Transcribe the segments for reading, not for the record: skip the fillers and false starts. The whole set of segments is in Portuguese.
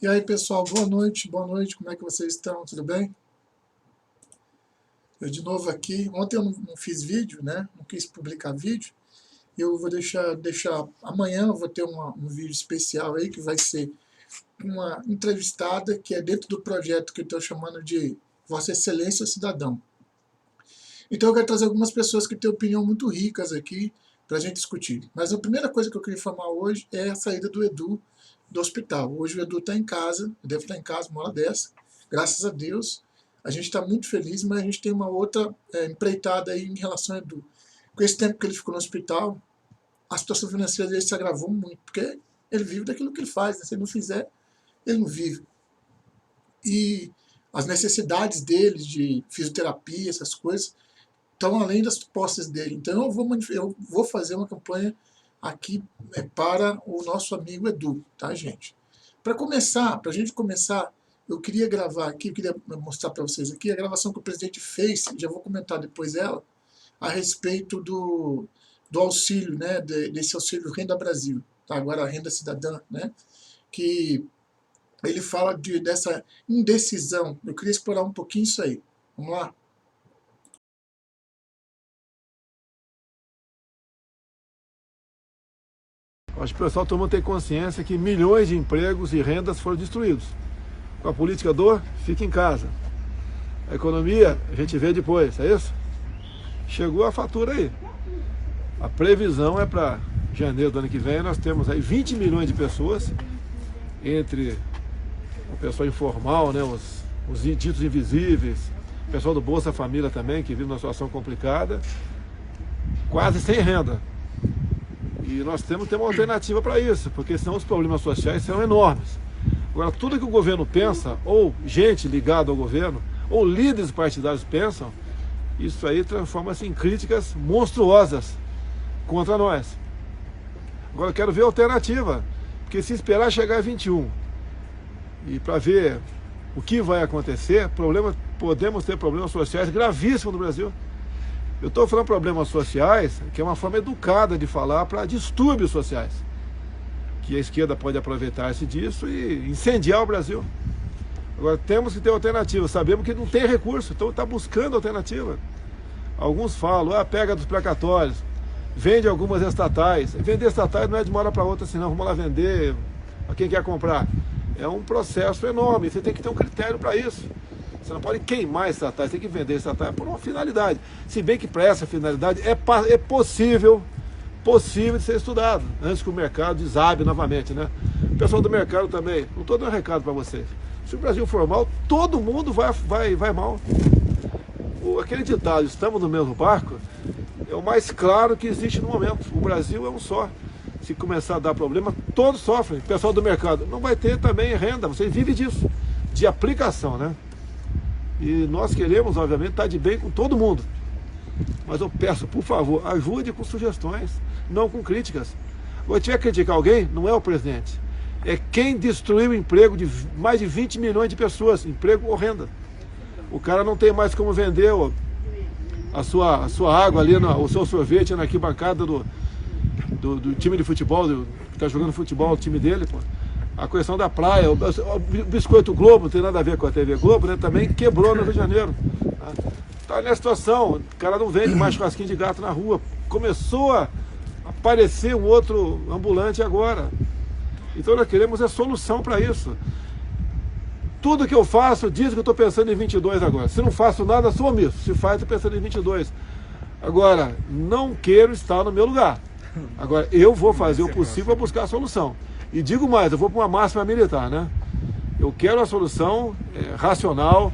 E aí, pessoal, boa noite, como é que vocês estão? Tudo bem? Eu de novo aqui. Ontem eu não fiz vídeo, né? Não quis publicar vídeo. Eu vou deixar amanhã eu vou ter um vídeo especial aí que vai ser uma entrevistada que é dentro do projeto que eu estou chamando de Vossa Excelência Cidadão. Então eu quero trazer algumas pessoas que têm opinião muito ricas aqui para a gente discutir. Mas a primeira coisa que eu queria informar hoje é a saída do Edu do hospital. Hoje o Edu está em casa, deve estar em casa uma hora dessa, graças a Deus. A gente está muito feliz, mas a gente tem uma outra empreitada aí em relação ao Edu. Com esse tempo que ele ficou no hospital, a situação financeira dele se agravou muito, porque ele vive daquilo que ele faz, né? Se ele não fizer, ele não vive. E as necessidades dele de fisioterapia, essas coisas, estão além das posses dele. Então eu vou fazer uma campanha aqui para o nosso amigo Edu, tá, gente? Para a gente começar, eu queria gravar aqui, eu queria mostrar para vocês aqui a gravação que o presidente fez, já vou comentar depois ela, a respeito do auxílio, né, desse auxílio Renda Brasil, tá? Agora a Renda Cidadã, né, que ele fala dessa indecisão. Eu queria explorar um pouquinho isso aí. Vamos lá? Acho que o pessoal todo mundo tem consciência que milhões de empregos e rendas foram destruídos. Com a política do fica em casa. A economia a gente vê depois, é isso? Chegou a fatura aí. A previsão é para janeiro do ano que vem, nós temos aí 20 milhões de pessoas, entre o pessoal informal, né, os ditos invisíveis, o pessoal do Bolsa Família também, que vive numa situação complicada, quase sem renda. E nós temos que ter uma alternativa para isso, porque senão os problemas sociais são enormes. Agora, tudo que o governo pensa, ou gente ligada ao governo, ou líderes partidários pensam, isso aí transforma-se em críticas monstruosas contra nós. Agora, eu quero ver a alternativa, porque se esperar chegar a 21 e para ver o que vai acontecer, podemos ter problemas sociais gravíssimos no Brasil. Eu estou falando problemas sociais, que é uma forma educada de falar para distúrbios sociais, que a esquerda pode aproveitar-se disso e incendiar o Brasil. Agora, temos que ter alternativa, sabemos que não tem recurso, então está buscando alternativa. Alguns falam, pega dos precatórios, vende algumas estatais. Vender estatais não é de uma hora para outra, senão vamos lá vender a quem quer comprar. É um processo enorme, você tem que ter um critério para isso. Você não pode queimar estatais, tem que vender estatais por uma finalidade. Se bem que para essa finalidade é possível de ser estudado, antes que o mercado desabe novamente, né? O pessoal do mercado também, não estou dando um recado para vocês. Se o Brasil for mal, todo mundo vai mal. Aquele ditado, estamos no mesmo barco, é o mais claro que existe no momento. O Brasil é um só. Se começar a dar problema, todos sofrem. O pessoal do mercado não vai ter também renda, vocês vivem disso, de aplicação, né? E nós queremos, obviamente, estar de bem com todo mundo. Mas eu peço, por favor, ajude com sugestões, não com críticas. Se tiver que criticar alguém, não é o presidente. É quem destruiu o emprego de mais de 20 milhões de pessoas, emprego ou renda. O cara não tem mais como vender a sua água ali, o seu sorvete na arquibancada do time de futebol, que está jogando futebol, o time dele, pô. A questão da praia, o Biscoito Globo, não tem nada a ver com a TV Globo, né, também quebrou no Rio de Janeiro. Está nessa situação, o cara não vende mais churrasquinho de gato na rua. Começou a aparecer um outro ambulante agora. Então nós queremos a solução para isso. Tudo que eu faço diz que eu estou pensando em 22 agora. Se não faço nada, sou omisso. Se faz, estou pensando em 22. Agora, não quero estar no meu lugar. Agora, eu vou fazer o possível para buscar a solução. E digo mais, eu vou para uma máxima militar, né? Eu quero a solução racional,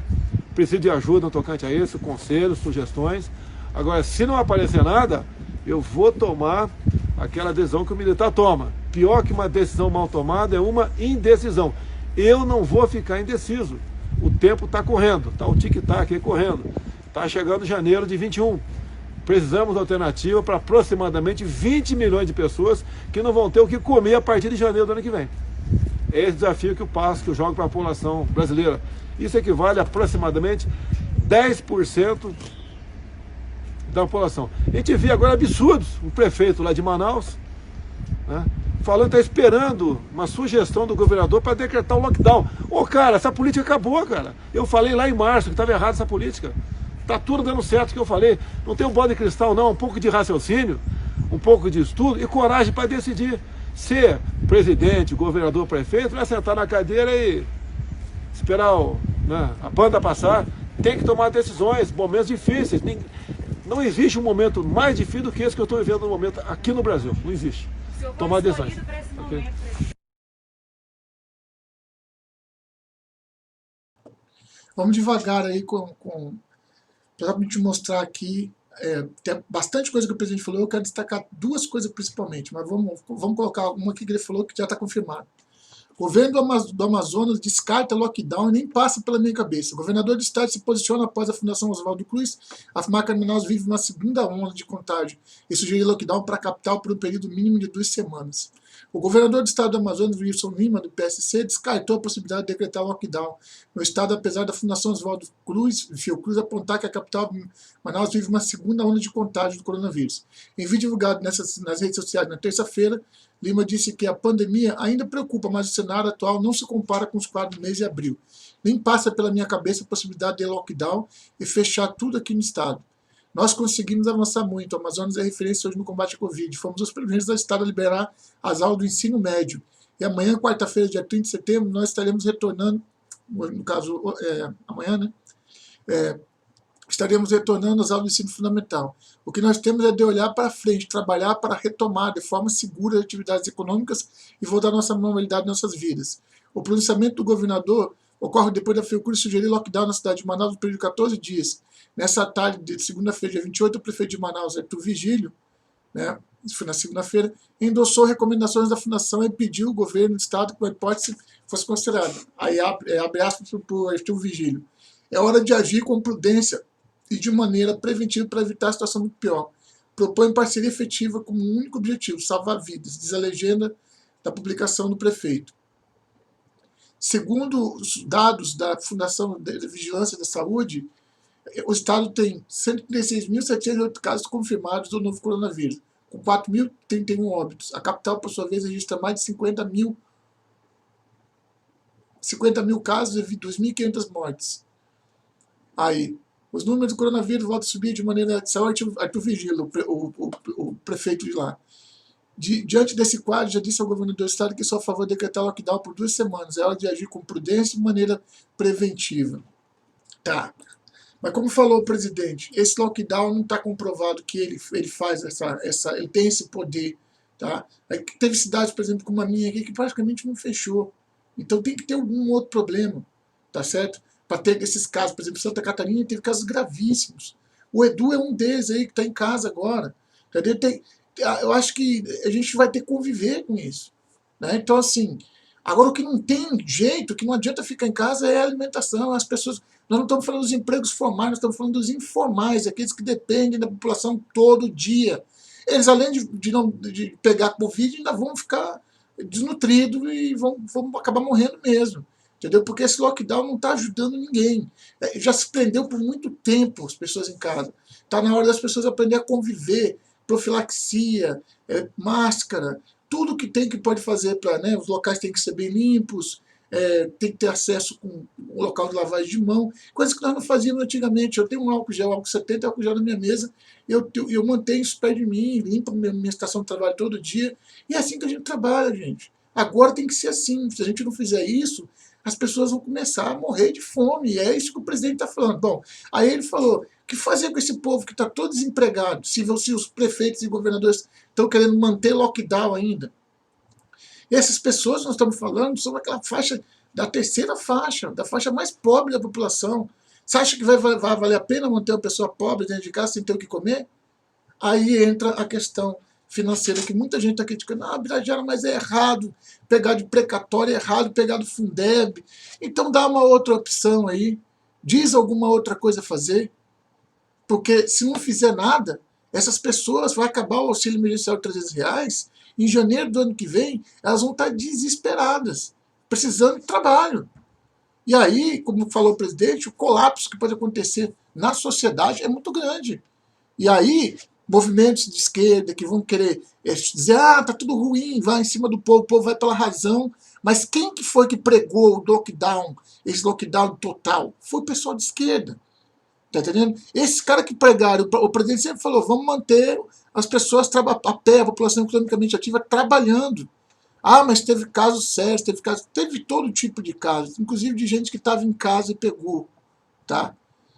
preciso de ajuda no tocante a isso, conselhos, sugestões. Agora, se não aparecer nada, eu vou tomar aquela decisão que o militar toma. Pior que uma decisão mal tomada é uma indecisão. Eu não vou ficar indeciso. O tempo está correndo, está o tic-tac aí correndo. Está chegando janeiro de 21. Precisamos de alternativa para aproximadamente 20 milhões de pessoas que não vão ter o que comer a partir de janeiro do ano que vem. É esse desafio que eu jogo para a população brasileira. Isso equivale a aproximadamente 10% da população. A gente vê agora absurdos. O prefeito lá de Manaus, né, falando que está esperando uma sugestão do governador para decretar o lockdown. Ô, cara, essa política acabou, cara. Eu falei lá em março que estava errada essa política. Tá tudo dando certo o que eu falei. Não tem um bola de cristal, não. Um pouco de raciocínio, um pouco de estudo e coragem para decidir. Ser presidente, governador, prefeito, não é sentar na cadeira e esperar a banda passar. Tem que tomar decisões, momentos difíceis. Não existe um momento mais difícil do que esse que eu estou vivendo no momento aqui no Brasil. Não existe. Tomar decisões. Okay? Vamos devagar aí para te mostrar aqui. Tem bastante coisa que o presidente falou. Eu quero destacar duas coisas principalmente, mas vamos colocar uma aqui que ele falou que já está confirmado. O governo do Amazonas descarta lockdown e nem passa pela minha cabeça. O governador do estado se posiciona após a Fundação Oswaldo Cruz afirmar que Manaus vive uma segunda onda de contágio e sugerir lockdown para a capital por um período mínimo de 2 semanas. O governador do estado do Amazonas, Wilson Lima, do PSC, descartou a possibilidade de decretar lockdown no estado, apesar da Fundação Oswaldo Cruz, Fiocruz, apontar que a capital Manaus vive uma segunda onda de contágio do coronavírus. Em vídeo divulgado nas redes sociais na terça-feira, Lima disse que a pandemia ainda preocupa, mas o cenário atual não se compara com os quadros do mês de abril. Nem passa pela minha cabeça a possibilidade de lockdown e fechar tudo aqui no estado. Nós conseguimos avançar muito. O Amazonas é referência hoje no combate à Covid. Fomos os primeiros do estado a liberar as aulas do ensino médio. E amanhã, quarta-feira, dia 30 de setembro, nós estaremos retornando, no caso, amanhã, né? Estaremos retornando às aulas do ensino fundamental. O que nós temos é de olhar para frente, trabalhar para retomar de forma segura as atividades econômicas e voltar à nossa normalidade em nossas vidas. O pronunciamento do governador ocorre depois da Fiocruz sugerir lockdown na cidade de Manaus no período de 14 dias. Nessa tarde de segunda-feira, dia 28, o prefeito de Manaus, Arthur Vigílio, né, isso foi na segunda-feira, endossou recomendações da Fundação e pediu ao governo do estado que a hipótese fosse considerada. Aí abre aspas para o Arthur Vigílio. É hora de agir com prudência e de maneira preventiva para evitar a situação muito pior. Propõe parceria efetiva como único objetivo, salvar vidas, diz a legenda da publicação do prefeito. Segundo os dados da Fundação de Vigilância da Saúde, o estado tem 136.708 casos confirmados do novo coronavírus, com 4.031 óbitos. A capital, por sua vez, registra mais de 50 mil casos e 2.500 mortes. Aí, os números do coronavírus voltam a subir de maneira... Arthur Vigílio, o prefeito de lá. Diante desse quadro, já disse ao governador do estado que sou a favor de decretar lockdown por 2 semanas. É hora de agir com prudência e de maneira preventiva. Tá. Mas como falou o presidente, esse lockdown não está comprovado que ele faz ele tem esse poder. Tá? Aí teve cidades, por exemplo, como a minha aqui, que praticamente não fechou. Então tem que ter algum outro problema. Tá certo? Para ter esses casos, por exemplo, Santa Catarina teve casos gravíssimos. O Edu é um deles aí que está em casa agora. Entendeu? Eu acho que a gente vai ter que conviver com isso. Né? Então, assim, agora o que não tem jeito, o que não adianta ficar em casa é a alimentação. As pessoas, nós não estamos falando dos empregos formais, nós estamos falando dos informais, aqueles que dependem da população todo dia. Eles, além de pegar Covid, ainda vão ficar desnutridos e vão acabar morrendo mesmo. Entendeu? Porque esse lockdown não está ajudando ninguém. Já se prendeu por muito tempo as pessoas em casa. Está na hora das pessoas aprender a conviver, profilaxia, máscara, tudo que pode fazer para... Né, os locais têm que ser bem limpos, tem que ter acesso com um local de lavagem de mão, coisas que nós não fazíamos antigamente. Eu tenho um álcool gel, álcool 70, álcool gel na minha mesa, eu mantenho isso perto de mim, limpo minha estação de trabalho todo dia, e é assim que a gente trabalha, gente. Agora tem que ser assim. Se a gente não fizer isso, as pessoas vão começar a morrer de fome, e é isso que o presidente está falando. Bom, aí ele falou, o que fazer com esse povo que está todo desempregado, se os prefeitos e governadores estão querendo manter lockdown ainda? E essas pessoas, nós estamos falando, são aquela faixa da terceira faixa, da faixa mais pobre da população. Você acha que vai valer a pena manter uma pessoa pobre dentro de casa sem ter o que comer? Aí entra a questão financeira, que muita gente está criticando. Ah, Birajara, mas é errado pegar de precatório, é errado pegar do Fundeb. Então dá uma outra opção aí, diz alguma outra coisa a fazer, porque se não fizer nada, essas pessoas, vai acabar o auxílio emergencial de R$300, em janeiro do ano que vem, elas vão estar desesperadas, precisando de trabalho. E aí, como falou o presidente, o colapso que pode acontecer na sociedade é muito grande. E aí, movimentos de esquerda que vão querer dizer, tá tudo ruim, vai em cima do povo, o povo vai pela razão. Mas quem que foi que pregou o lockdown, esse lockdown total? Foi o pessoal de esquerda. Tá entendendo? Esse cara que pregaram, o presidente sempre falou, vamos manter as pessoas a pé, a população economicamente ativa, trabalhando. Ah, mas teve casos sérios, teve todo tipo de casos, inclusive de gente que estava em casa e pegou, tá?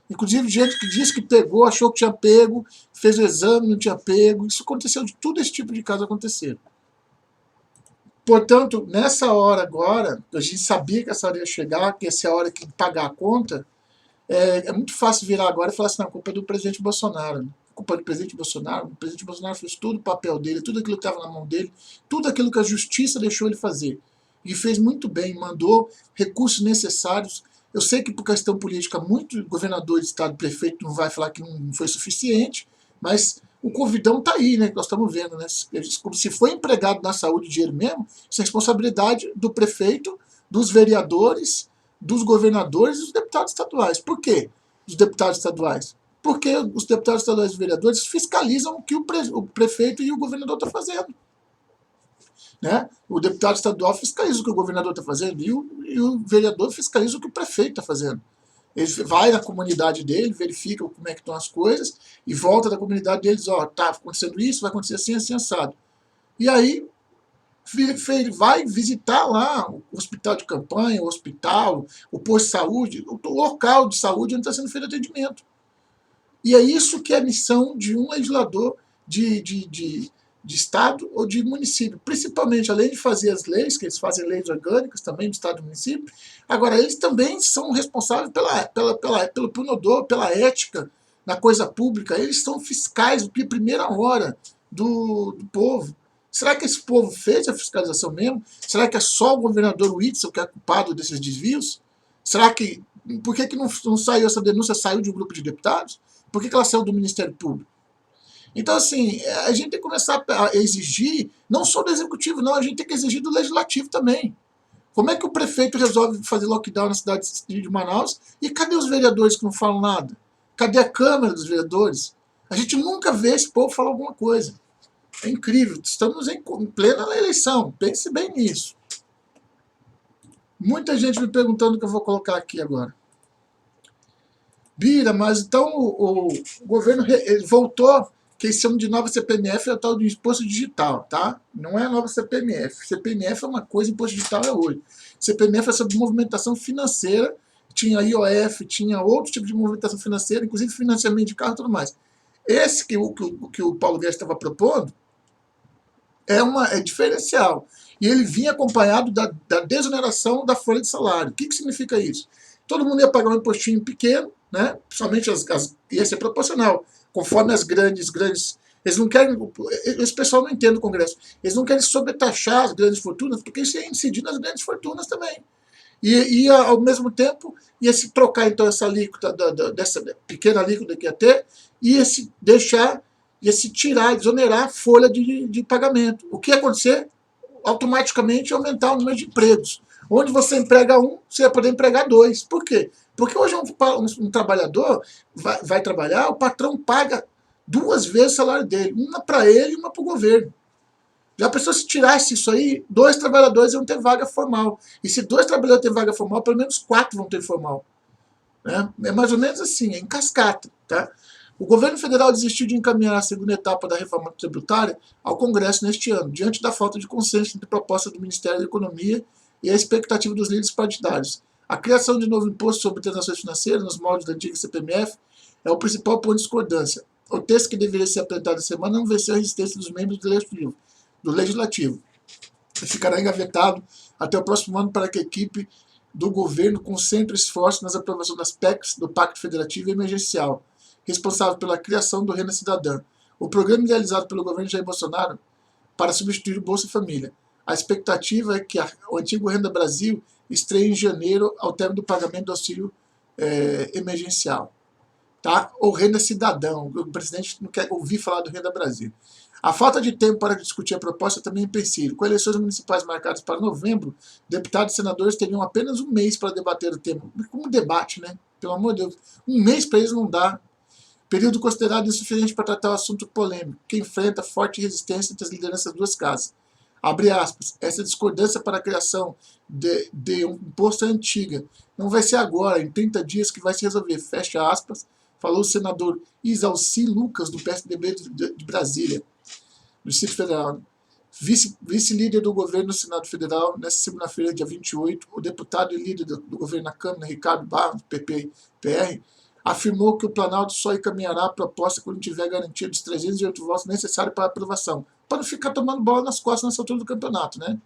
Inclusive gente que disse que pegou, achou que tinha pego, fez o exame, não tinha pego. Isso aconteceu, de tudo esse tipo de caso acontecer. Portanto, nessa hora agora, a gente sabia que essa hora ia chegar, que essa é a hora que pagar a conta, é muito fácil virar agora e falar assim, não, a culpa é do presidente Bolsonaro. Né? A culpa é do presidente Bolsonaro. O presidente Bolsonaro fez todo o papel dele, tudo aquilo que estava na mão dele, tudo aquilo que a justiça deixou ele fazer. E fez muito bem, mandou recursos necessários. Eu sei que por questão política, muito governador de estado, prefeito, não vai falar que não foi suficiente, mas o Covidão está aí, né? Que nós estamos vendo, né? Como se foi empregado na saúde dinheiro mesmo, isso é responsabilidade do prefeito, dos vereadores, dos governadores e dos deputados estaduais. Por quê? Os deputados estaduais? Porque os deputados estaduais e os vereadores fiscalizam o que o prefeito e o governador estão fazendo. Né? O deputado estadual fiscaliza o que o governador está fazendo e o vereador fiscaliza o que o prefeito está fazendo. Ele vai na comunidade dele, verifica como é que estão as coisas e volta da comunidade deles, tá acontecendo isso, vai acontecer assim, assim, assado. E aí ele vai visitar lá o hospital de campanha, o hospital, o posto de saúde, o local de saúde onde está sendo feito atendimento. E é isso que é a missão de um legislador de Estado ou de município. Principalmente, além de fazer as leis, que eles fazem leis orgânicas também de Estado e município, agora eles também são responsáveis pelo punodor, pela ética na coisa pública. Eles são fiscais de primeira hora do povo. Será que esse povo fez a fiscalização mesmo? Será que é só o governador Whitson que é culpado desses desvios? Será que... Por que não saiu essa denúncia? Saiu de um grupo de deputados? Por que ela saiu do Ministério Público? Então, assim, a gente tem que começar a exigir, não só do Executivo, não, a gente tem que exigir do Legislativo também. Como é que o prefeito resolve fazer lockdown na cidade de Manaus e cadê os vereadores que não falam nada? Cadê a Câmara dos Vereadores? A gente nunca vê esse povo falar alguma coisa. É incrível, estamos em plena eleição, pense bem nisso. Muita gente me perguntando o que eu vou colocar aqui agora. Bira, mas então o governo voltou, que eles chamam de nova CPMF, é o tal do imposto digital, tá? Não é a nova CPMF. CPMF é uma coisa, imposto digital é outra. CPMF é sobre movimentação financeira, tinha IOF, tinha outro tipo de movimentação financeira, inclusive financiamento de carro e tudo mais. Esse que o Paulo Guedes estava propondo é diferencial. E ele vinha acompanhado da desoneração da folha de salário. O que significa isso? Todo mundo ia pagar um impostinho pequeno, né? Principalmente ia ser proporcional, conforme as grandes. Eles não querem. Esse pessoal não entende o Congresso. Eles não querem sobretaxar as grandes fortunas, porque isso ia incidir nas grandes fortunas também. E ao mesmo tempo, ia se trocar então essa alíquota, dessa pequena alíquota que ia ter, ia se tirar, desonerar a folha de pagamento. O que ia acontecer? Automaticamente aumentar o número de empregos. Onde você emprega um, você vai poder empregar dois. Por quê? Porque hoje um trabalhador vai trabalhar, o patrão paga 2 vezes o salário dele, uma para ele e uma para o governo. Já a pessoa, se tirasse isso aí, 2 trabalhadores iam ter vaga formal. E se 2 trabalhadores têm vaga formal, pelo menos 4 vão ter formal. Né? É mais ou menos assim, é em cascata. Tá? O governo federal desistiu de encaminhar a segunda etapa da reforma tributária ao Congresso neste ano, diante da falta de consenso entre a proposta do Ministério da Economia e a expectativa dos líderes partidários. A criação de novo imposto sobre transações financeiras, nos moldes da antiga CPMF, é o principal ponto de discordância. O texto que deveria ser apresentado essa semana não venceu a resistência dos membros do Legislativo. E ficará engavetado até o próximo ano para que a equipe do governo concentre esforços nas aprovações das PECs, do Pacto Federativo e Emergencial, responsável pela criação do Renda Cidadã, o programa idealizado pelo governo Jair Bolsonaro para substituir o Bolsa Família. A expectativa é que o antigo Renda Brasil estreie em janeiro ao término do pagamento do auxílio emergencial. Tá? Ou Renda Cidadão. O presidente não quer ouvir falar do Renda Brasil. A falta de tempo para discutir a proposta também é impensável. Com eleições municipais marcadas para novembro, deputados e senadores teriam apenas 1 mês para debater o tema. Como debate, né? Pelo amor de Deus. 1 mês para eles não dá. Período considerado insuficiente para tratar o assunto polêmico, que enfrenta forte resistência entre as lideranças das duas casas. Abre aspas, essa discordância para a criação de um imposto é antiga. Não vai ser agora, em 30 dias, que vai se resolver. Fecha aspas, falou o senador Isalci Lucas, do PSDB de Brasília, do Distrito Federal. Vice-líder do governo no Senado Federal, nesta segunda-feira, dia 28, o deputado e líder do governo na Câmara, Ricardo Barros, do PP-PR, afirmou que o Planalto só encaminhará a proposta quando tiver garantido os 308 votos necessários para a aprovação, para não ficar tomando bola nas costas nessa altura do campeonato, né?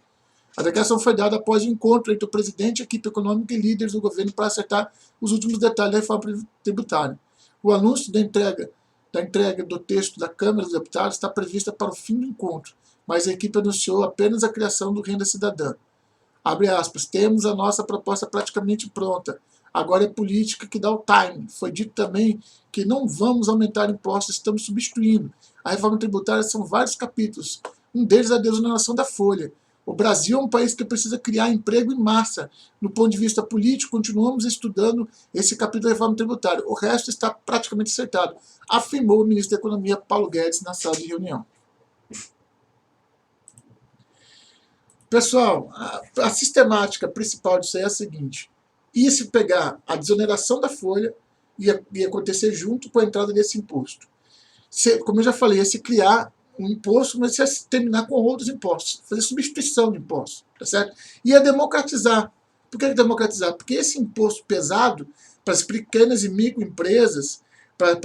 A declaração foi dada após o encontro entre o presidente, a equipe econômica e líderes do governo para acertar os últimos detalhes da reforma tributária. O anúncio da entrega do texto da Câmara dos Deputados está prevista para o fim do encontro, mas a equipe anunciou apenas a criação do Renda Cidadã. Abre aspas, temos a nossa proposta praticamente pronta. Agora é política que dá o time. Foi dito também que não vamos aumentar impostos, estamos substituindo. A reforma tributária são vários capítulos. Um deles é a desoneração da folha. O Brasil é um país que precisa criar emprego em massa. No ponto de vista político, continuamos estudando esse capítulo da reforma tributária. O resto está praticamente acertado, afirmou o ministro da Economia, Paulo Guedes, na sala de reunião. Pessoal, a sistemática principal disso aí é a seguinte. E se pegar a desoneração da folha, ia acontecer junto com a entrada desse imposto. Como eu já falei, ia se criar um imposto, mas ia se terminar com outros impostos, fazer substituição de impostos, tá certo? Ia democratizar. Por que democratizar? Porque esse imposto pesado, para as pequenas e microempresas, para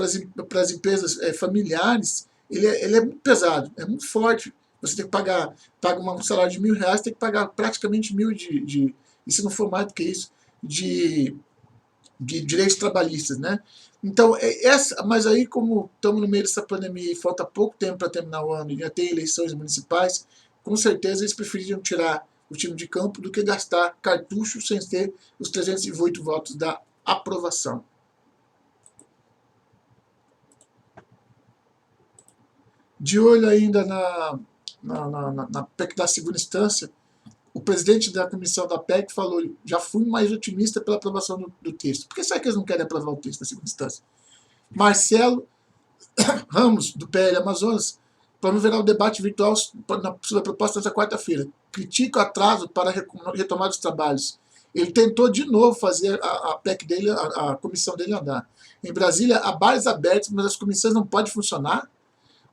as empresas familiares, ele é muito pesado, é muito forte. Você tem que paga um salário de R$1.000, tem que pagar praticamente 1.000 e se não for mais do que isso, de direitos trabalhistas, né? Então, mas aí como estamos no meio dessa pandemia e falta pouco tempo para terminar o ano e já tem eleições municipais, com certeza eles preferiram tirar o time de campo do que gastar cartucho sem ter os 308 votos da aprovação. De olho ainda na PEC da segunda instância, o presidente da comissão da PEC falou, já fui mais otimista pela aprovação do texto. Por que será que eles não querem aprovar o texto da segunda instância? Marcelo Ramos, do PL Amazonas, promoverá o debate virtual sobre a proposta nesta quarta-feira. Critica o atraso para a retomada dos trabalhos. Ele tentou de novo fazer a PEC dele, a comissão dele andar. Em Brasília, há bares abertos, mas as comissões não podem funcionar.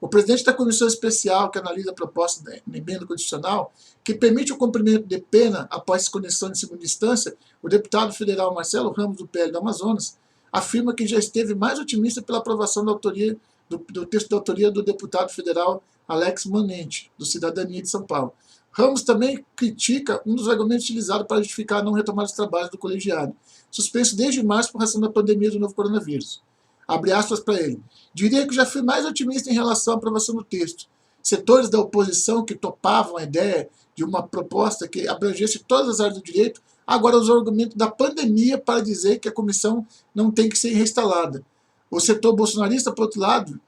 O presidente da comissão especial que analisa a proposta da emenda constitucional, que permite o cumprimento de pena após condenação em segunda instância, o deputado federal Marcelo Ramos, do PL do Amazonas, afirma que já esteve mais otimista pela aprovação da autoria, do texto de autoria do deputado federal Alex Manente, do Cidadania de São Paulo. Ramos também critica um dos argumentos utilizados para justificar a não retomada dos trabalhos do colegiado, suspenso desde março por razão da pandemia do novo coronavírus. Abre aspas para ele. Diria que já fui mais otimista em relação à aprovação do texto. Setores da oposição que topavam a ideia de uma proposta que abrangesse todas as áreas do direito, agora usam o argumento da pandemia para dizer que a comissão não tem que ser reinstalada. O setor bolsonarista, por outro lado,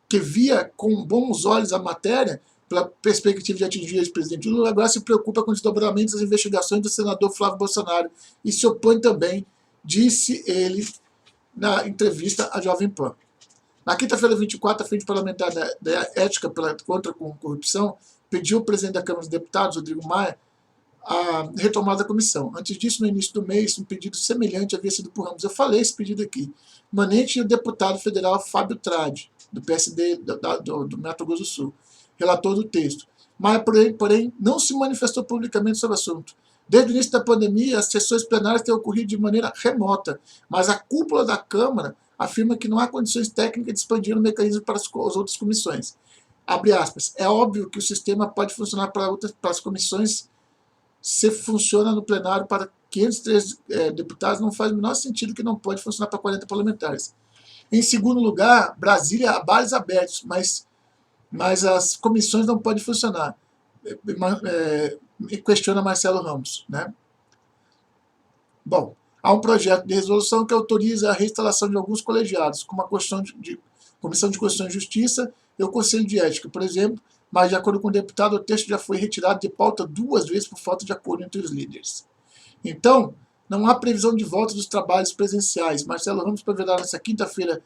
que via com bons olhos a matéria, pela perspectiva de atingir o ex-presidente Lula, agora se preocupa com os desdobramentos das investigações do senador Flávio Bolsonaro e se opõe também, disse ele, na entrevista à Jovem Pan. Na quinta-feira, 24, a Frente Parlamentar da Ética contra a Corrupção pediu ao presidente da Câmara dos Deputados, Rodrigo Maia, a retomada da comissão. Antes disso, no início do mês, um pedido semelhante havia sido por Ramos. Eu falei esse pedido aqui. Manente e o deputado federal Fábio Tradi, do PSD do Mato Grosso do Sul, relator do texto. Maia, porém, não se manifestou publicamente sobre o assunto. Desde o início da pandemia, as sessões plenárias têm ocorrido de maneira remota, mas a cúpula da Câmara afirma que não há condições técnicas de expandir o mecanismo para as outras comissões. Abre aspas. É óbvio que o sistema pode funcionar para as comissões se funciona no plenário para 503 deputados, não faz o menor sentido que não pode funcionar para 40 parlamentares. Em segundo lugar, Brasília há bares abertos, mas as comissões não podem funcionar. Questiona Marcelo Ramos, né? Bom, há um projeto de resolução que autoriza a reinstalação de alguns colegiados, como a Comissão de Constituição e Justiça e o Conselho de Ética, por exemplo, mas, de acordo com o deputado, o texto já foi retirado de pauta 2 vezes por falta de acordo entre os líderes. Então, não há previsão de volta dos trabalhos presenciais. Marcelo Ramos proverá nesta quinta-feira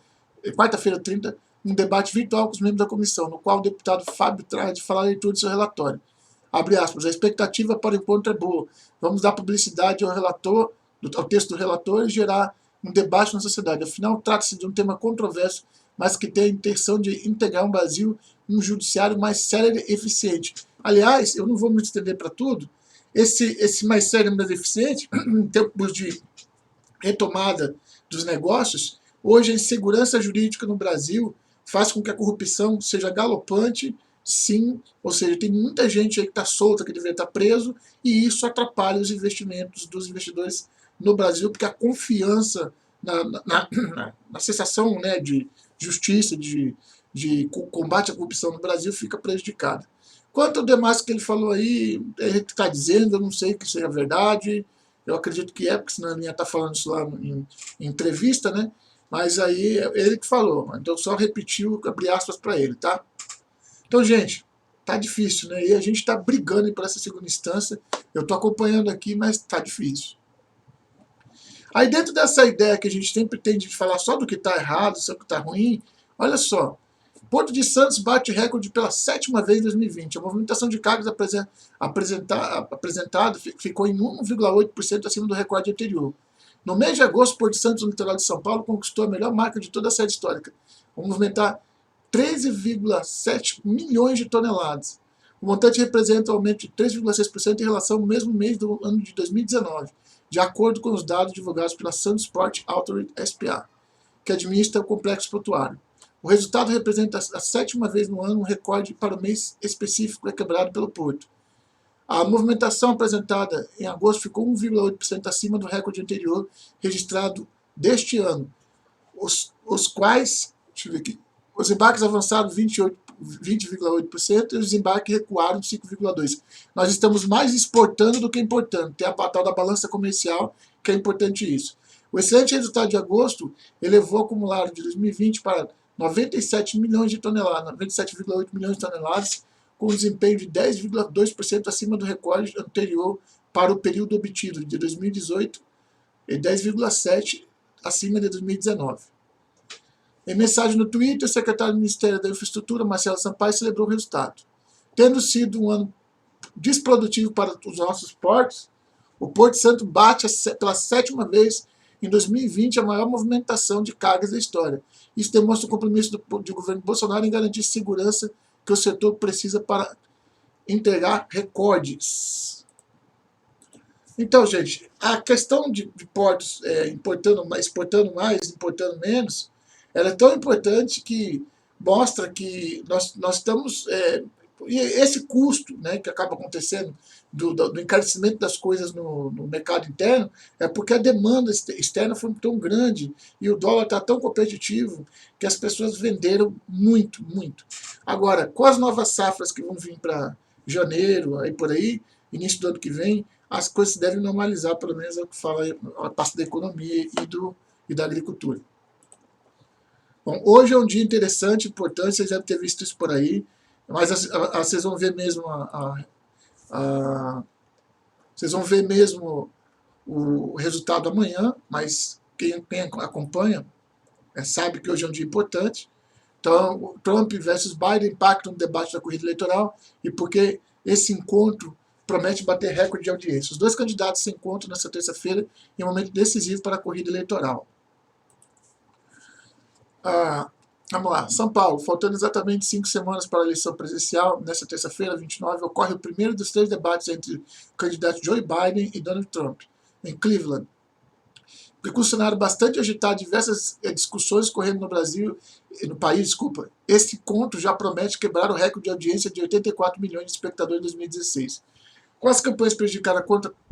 quarta-feira 30, um debate virtual com os membros da comissão, no qual o deputado Fábio Trade fará a leitura de seu relatório. Abre aspas, a expectativa para o encontro é boa. Vamos dar publicidade ao relator, ao texto do relator e gerar um debate na sociedade. Afinal, trata-se de um tema controverso, mas que tem a intenção de integrar um Brasil em um judiciário mais sério e eficiente. Aliás, eu não vou me estender para tudo, esse mais sério e mais eficiente, em tempos de retomada dos negócios, hoje a insegurança jurídica no Brasil faz com que a corrupção seja galopante, sim, ou seja, tem muita gente aí que está solta, que deveria estar preso, e isso atrapalha os investimentos dos investidores no Brasil, porque a confiança na sensação, né, de justiça, de combate à corrupção no Brasil fica prejudicada. Quanto ao demais que ele falou aí, ele está dizendo, eu não sei que seja verdade, eu acredito que é, porque senão ele ia estar falando isso lá em entrevista, né? Mas aí é ele que falou, então só repetiu, abri aspas para ele, tá? Então, gente, tá difícil, né? E a gente está brigando para essa segunda instância, eu estou acompanhando aqui, mas tá difícil. Aí dentro dessa ideia que a gente sempre tem de falar só do que está errado, só do que está ruim, olha só, Porto de Santos bate recorde pela 7ª vez em 2020. A movimentação de cargas apresentada ficou em 1,8% acima do recorde anterior. No mês de agosto, Porto de Santos, no litoral de São Paulo, conquistou a melhor marca de toda a série histórica, ao movimentar 13,7 milhões de toneladas. O montante representa um aumento de 3,6% em relação ao mesmo mês do ano de 2019, de acordo com os dados divulgados pela Santos Port Authority S.p.A., que administra o complexo portuário. O resultado representa a 7ª vez no ano um recorde para o mês específico quebrado pelo Porto. A movimentação apresentada em agosto ficou 1,8% acima do recorde anterior registrado deste ano, os quais, deixa eu ver aqui, os embarques avançaram 20,8% e os embarques recuaram 5,2%. Nós estamos mais exportando do que importando. Tem a tal da balança comercial, que é importante isso. O excelente resultado de agosto elevou o acumulado de 2020 para 97 milhões de toneladas, 97,8 milhões de toneladas, com um desempenho de 10,2% acima do recorde anterior para o período obtido de 2018 e 10,7% acima de 2019. Em mensagem no Twitter, o secretário do Ministério da Infraestrutura, Marcelo Sampaio, celebrou o resultado. Tendo sido um ano desprodutivo para os nossos portos, o Porto Santo bate pela 7ª vez em 2020 a maior movimentação de cargas da história. Isso demonstra o compromisso do governo Bolsonaro em garantir segurança que o setor precisa para entregar recordes. Então, gente, a questão de portos exportando mais, importando menos, ela é tão importante que mostra que nós estamos... e esse custo, né, que acaba acontecendo do encarecimento das coisas no mercado interno é porque a demanda externa foi tão grande e o dólar está tão competitivo que as pessoas venderam muito, muito. Agora, com as novas safras que vão vir para janeiro, aí por aí, início do ano que vem, as coisas devem normalizar, pelo menos é o que fala a parte da economia e da agricultura. Bom, hoje é um dia interessante, importante, vocês devem ter visto isso por aí, mas vocês vão ver mesmo vocês vão ver mesmo o resultado amanhã, mas quem acompanha sabe que hoje é um dia importante. Então, Trump versus Biden impacta no debate da corrida eleitoral e porque esse encontro promete bater recorde de audiência. Os dois candidatos se encontram nesta terça-feira em um momento decisivo para a corrida eleitoral. Vamos lá, São Paulo, faltando exatamente 5 semanas para a eleição presidencial, nesta terça-feira, 29, ocorre o primeiro dos 3 debates entre o candidato Joe Biden e Donald Trump, em Cleveland. Com um cenário bastante agitado, diversas discussões correndo no país, esse encontro já promete quebrar o recorde de audiência de 84 milhões de espectadores em 2016. Com as campanhas prejudicadas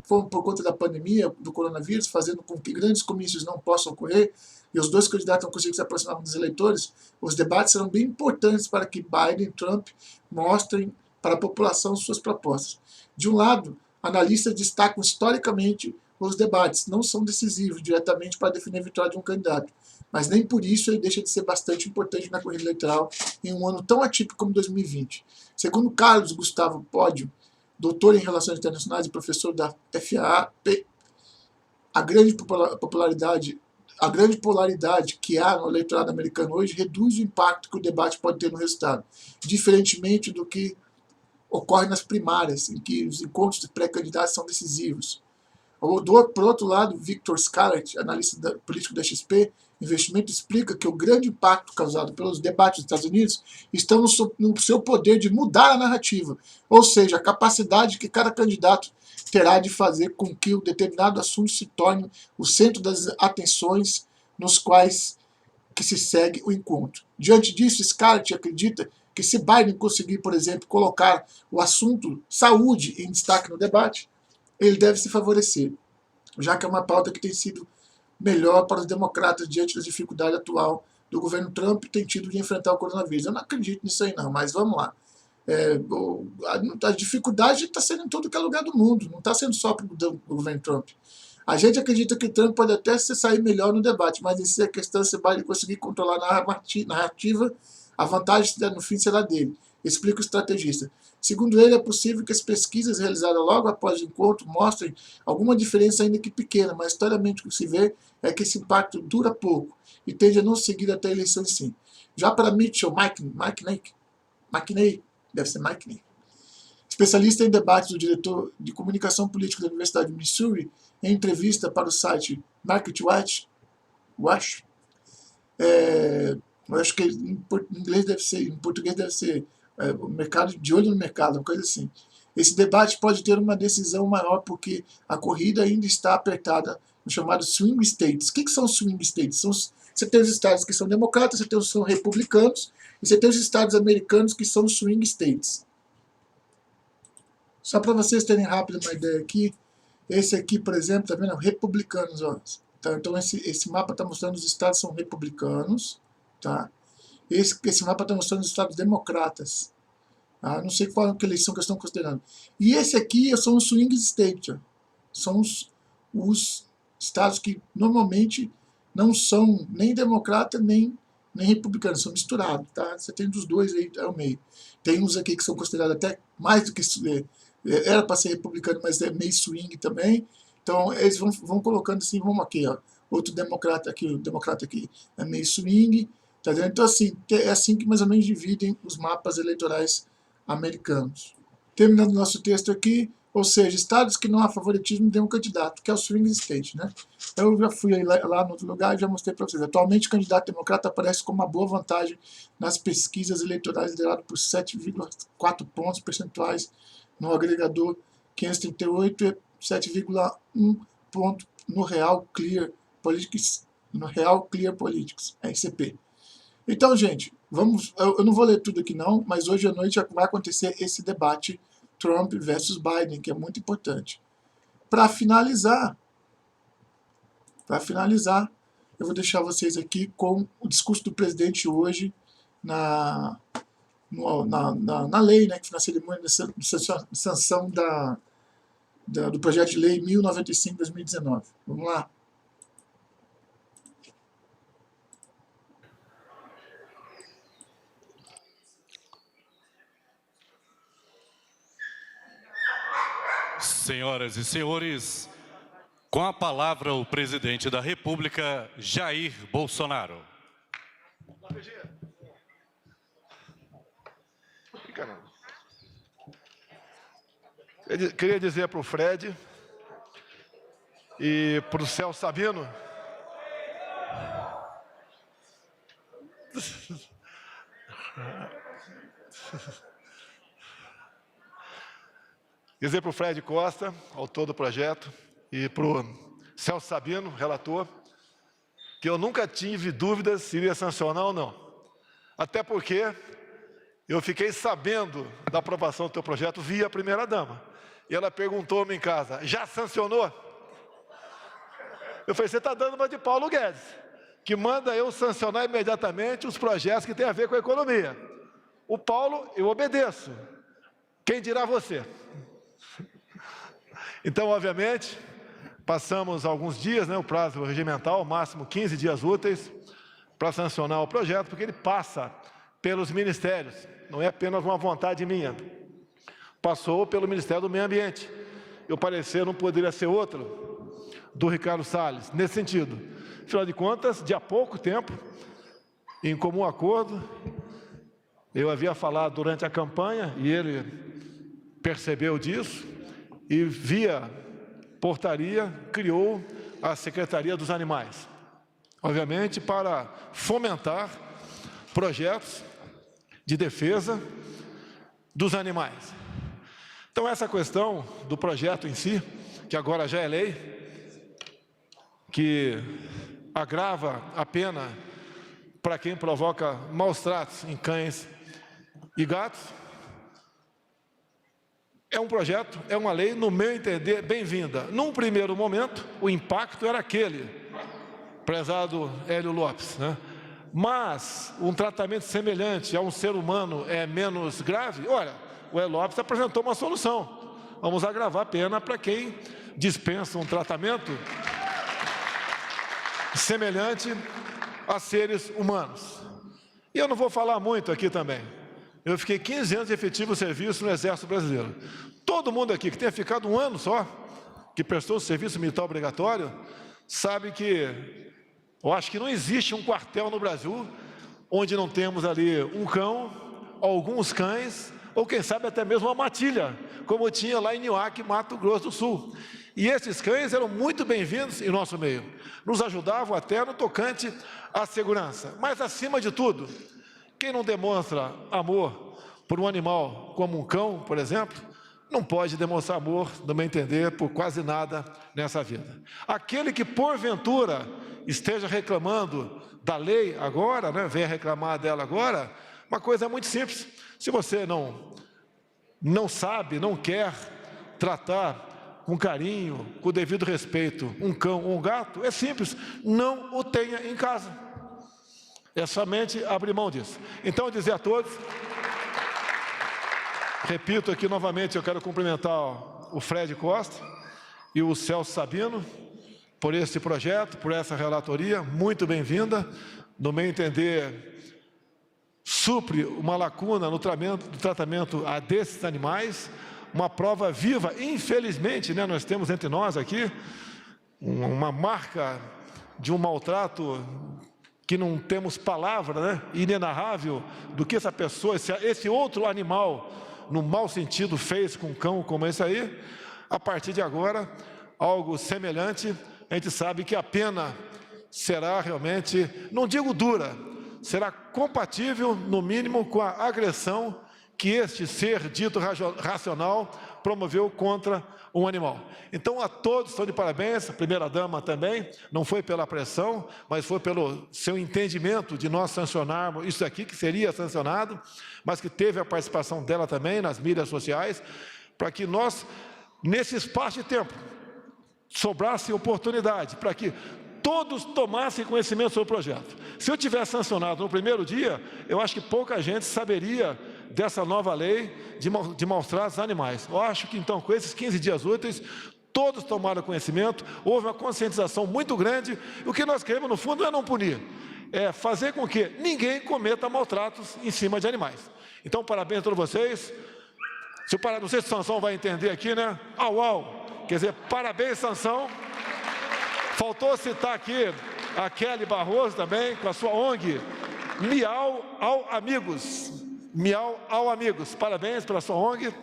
por conta da pandemia, do coronavírus, fazendo com que grandes comícios não possam ocorrer, e os dois candidatos não conseguem se aproximar dos eleitores, os debates serão bem importantes para que Biden e Trump mostrem para a população suas propostas. De um lado, analistas destacam historicamente os debates, não são decisivos diretamente para definir a vitória de um candidato, mas nem por isso ele deixa de ser bastante importante na corrida eleitoral em um ano tão atípico como 2020. Segundo Carlos Gustavo Pódio, doutor em Relações Internacionais e professor da FAP, a grande popularidade a grande polaridade que há no eleitorado americano hoje reduz o impacto que o debate pode ter no resultado, diferentemente do que ocorre nas primárias, em que os encontros de pré-candidatos são decisivos. Por outro lado, Victor Scarlett, analista político da XP Investimento, explica que o grande impacto causado pelos debates dos Estados Unidos estão no seu poder de mudar a narrativa, ou seja, a capacidade que cada candidato terá de fazer com que o determinado assunto se torne o centro das atenções nos quais que se segue o encontro. Diante disso, Scarlett acredita que se Biden conseguir, por exemplo, colocar o assunto saúde em destaque no debate, ele deve se favorecer, já que é uma pauta que tem sido melhor para os democratas diante da dificuldade atual do governo Trump tem tido de enfrentar o coronavírus. Eu não acredito nisso aí não, mas vamos lá. A dificuldade está sendo em todo que é lugar do mundo, não está sendo só para o governo Trump. A gente acredita que Trump pode até se sair melhor no debate, mas em si a questão é se Biden conseguir controlar a narrativa, a vantagem no fim será dele, explica o estrategista. Segundo ele, é possível que as pesquisas realizadas logo após o encontro mostrem alguma diferença, ainda que pequena, mas historicamente o que se vê é que esse impacto dura pouco e tende a não seguir até a eleição em si. Já para Mitchell McKinney, deve ser McKinney, especialista em debates do diretor de comunicação política da Universidade de Missouri, em entrevista para o site MarketWatch, eu acho que em inglês deve ser, em português deve ser o mercado, de olho no mercado, uma coisa assim. Esse debate pode ter uma decisão maior porque a corrida ainda está apertada no chamado swing states. O que são swing states? Você tem os estados que são democratas, você tem os que são republicanos, e você tem os estados americanos que são swing states. Só para vocês terem rápido uma ideia aqui, esse aqui, por exemplo, tá vendo? Republicanos, ó. Então esse mapa está mostrando os estados são republicanos, tá? Esse mapa está mostrando os estados democratas. Tá? Não sei qual eleição que eles estão considerando. E esse aqui são os swing states. Ó. São os estados que normalmente não são nem democrata nem republicanos, são misturados. Tá? Você tem dos dois aí ao meio. Tem uns aqui que são considerados até mais do que... era para ser republicano, mas é meio swing também. Então eles vão colocando assim, vamos aqui, ó. Outro democrata aqui, o democrata aqui é meio swing. Tá vendo? Então, assim, é assim que mais ou menos dividem os mapas eleitorais americanos. Terminando o nosso texto aqui, ou seja, estados que não há favoritismo de um candidato, que é o swing state, né? Eu já fui aí lá no outro lugar e já mostrei para vocês. Atualmente, o candidato democrata aparece com uma boa vantagem nas pesquisas eleitorais, liderado por 7,4 pontos percentuais no agregador 538 e 7,1 ponto no Real Clear Politics, RCP. Então, gente, eu não vou ler tudo aqui não, mas hoje à noite vai acontecer esse debate Trump versus Biden, que é muito importante. Para finalizar, eu vou deixar vocês aqui com o discurso do presidente hoje na lei, né, que foi na cerimônia de sanção do projeto de lei 1095/2019. Vamos lá. Senhoras e senhores, com a palavra o presidente da República, Jair Bolsonaro. Queria dizer para o Fred e para o Celso Sabino dizer para o Fred Costa, autor do projeto, e para o Celso Sabino, relator, que eu nunca tive dúvidas se iria sancionar ou não. Até porque eu fiquei sabendo da aprovação do teu projeto via a primeira-dama. E ela perguntou-me em casa, já sancionou? Eu falei, você está dando uma de Paulo Guedes, que manda eu sancionar imediatamente os projetos que têm a ver com a economia. O Paulo, eu obedeço. Quem dirá você? Então, obviamente, passamos alguns dias, né, o prazo regimental, máximo 15 dias úteis, para sancionar o projeto, porque ele passa pelos ministérios, não é apenas uma vontade minha. Passou pelo Ministério do Meio Ambiente. E o parecer não poderia ser outro do Ricardo Salles, nesse sentido, Afinal de contas, de há pouco tempo, em comum acordo, eu havia falado durante a campanha, e ele percebeu disso, e via portaria, criou a Secretaria dos Animais. Obviamente, para fomentar projetos de defesa dos animais. Então, essa questão do projeto em si, que agora já é lei, que agrava a pena para quem provoca maus tratos em cães e gatos, é um projeto, é uma lei, no meu entender, bem-vinda. Num primeiro momento, o impacto era aquele, prezado Hélio Lopes, né? Mas um tratamento semelhante a um ser humano é menos grave? Olha, o Hélio Lopes apresentou uma solução. Vamos agravar a pena para quem dispensa um tratamento semelhante a seres humanos. E eu não vou falar muito aqui também. Eu fiquei 15 anos de efetivo serviço no Exército Brasileiro. Todo mundo aqui que tenha ficado um ano só, que prestou o serviço militar obrigatório, sabe que eu acho que não existe um quartel no Brasil onde não temos ali um cão, alguns cães, ou quem sabe até mesmo uma matilha, como tinha lá em Niuaque, Mato Grosso do Sul. E esses cães eram muito bem-vindos em nosso meio. Nos ajudavam até no tocante à segurança. Mas, acima de tudo, quem não demonstra amor por um animal como um cão, por exemplo, não pode demonstrar amor, no meu entender, por quase nada nessa vida. Aquele que, porventura, esteja reclamando da lei agora, né, venha reclamar dela agora, uma coisa muito simples. Se você não sabe, não quer tratar com carinho, com o devido respeito, um cão ou um gato, é simples, não o tenha em casa. É somente abrir mão disso. Então, eu dizer a todos, repito aqui novamente, eu quero cumprimentar o Fred Costa e o Celso Sabino por esse projeto, por essa relatoria, muito bem-vinda. No meu entender, supre uma lacuna no tratamento a desses animais, uma prova viva, infelizmente, né, nós temos entre nós aqui uma marca de um maltrato que não temos palavra, né, inenarrável do que essa pessoa, esse outro animal, no mau sentido, fez com um cão como esse aí. A partir de agora, algo semelhante, a gente sabe que a pena será realmente, não digo dura, será compatível, no mínimo, com a agressão que este ser dito racional promoveu contra um animal. Então, a todos estão de parabéns, a primeira-dama também, não foi pela pressão, mas foi pelo seu entendimento de nós sancionarmos isso aqui, que seria sancionado, mas que teve a participação dela também nas mídias sociais, para que nós, nesse espaço de tempo, sobrasse oportunidade, para que todos tomassem conhecimento sobre o projeto. Se eu tivesse sancionado no primeiro dia, eu acho que pouca gente saberia dessa nova lei de maus tratos a animais. Eu acho que, então, com esses 15 dias úteis, todos tomaram conhecimento, houve uma conscientização muito grande. O que nós queremos, no fundo, é não punir, é fazer com que ninguém cometa maltratos em cima de animais. Então, parabéns a todos vocês. Não sei se o Sansão vai entender aqui, né? Au, au. Quer dizer, parabéns, Sansão. Faltou citar aqui a Kelly Barroso também, com a sua ONG, Miau ao Amigos. Miau ao Amigos. Parabéns pela sua ONG,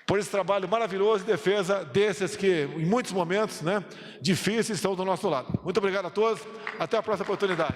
por esse trabalho maravilhoso de defesa desses que, em muitos momentos, né, difíceis, estão do nosso lado. Muito obrigado a todos. Até a próxima oportunidade.